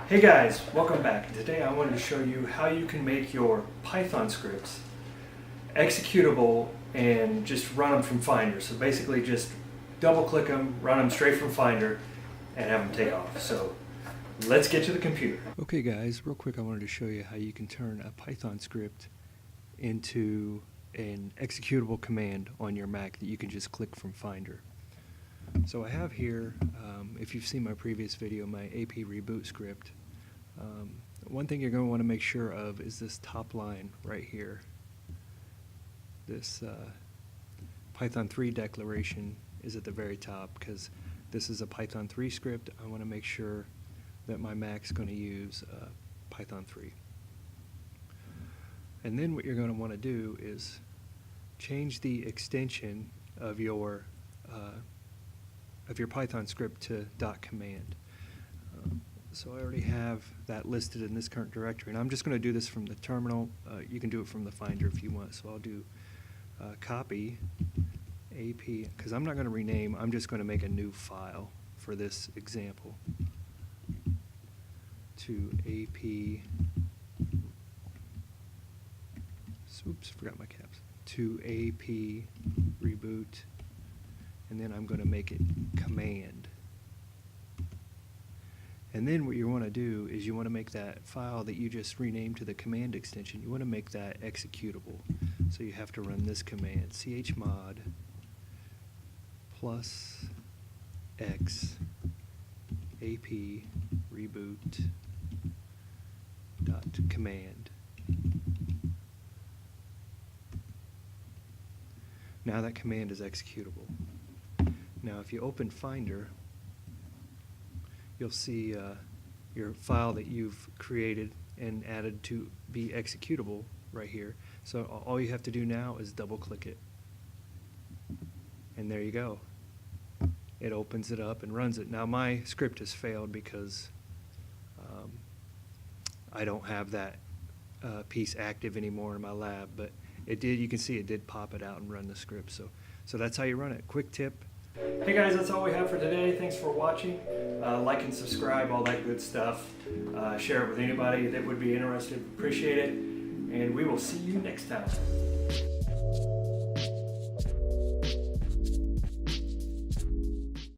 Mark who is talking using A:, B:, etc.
A: Hey guys, welcome back. Today I wanted to show you how you can make your Python scripts executable and just run them from Finder. So basically just double click them, run them straight from Finder and have them take off. So let's get to the computer.
B: Okay guys, real quick I wanted to show you how you can turn a Python script into an executable command on your Mac that you can just click from Finder. So I have here, if you've seen my previous video, my AP reboot script. One thing you're going to want to make sure of is this top line right here. This Python 3 declaration is at the very top because this is a Python 3 script. I want to make sure that my Mac's going to use Python 3. And then what you're going to want to do is change the extension of your Python script to .command. So I already have that listed in this current directory, and I'm just going to do this from the terminal. You can do it from the Finder if you want. So I'll do copy AP, because I'm not going to rename, I'm just going to make a new file for this example, to AP, oops, forgot my caps, to AP reboot, and then I'm going to make it command. And then what you want to do is you want to make that file that you just renamed to the command extension, you want to make that executable. So you have to run this command, chmod plus x AP reboot dot command. Now that command is executable. Now if you open Finder, you'll see your file that you've created and added to be executable right here. So all you have to do now is double click it. And there you go. It opens it up and runs it. Now my script has failed because I don't have that piece active anymore in my lab, but it did, you can see it did pop it out and run the script. So that's how you run it. Quick tip.
A: Hey guys, that's all we have for today. Thanks for watching. Like and subscribe, all that good stuff. Share it with anybody that would be interested. Appreciate it. And we will see you next time.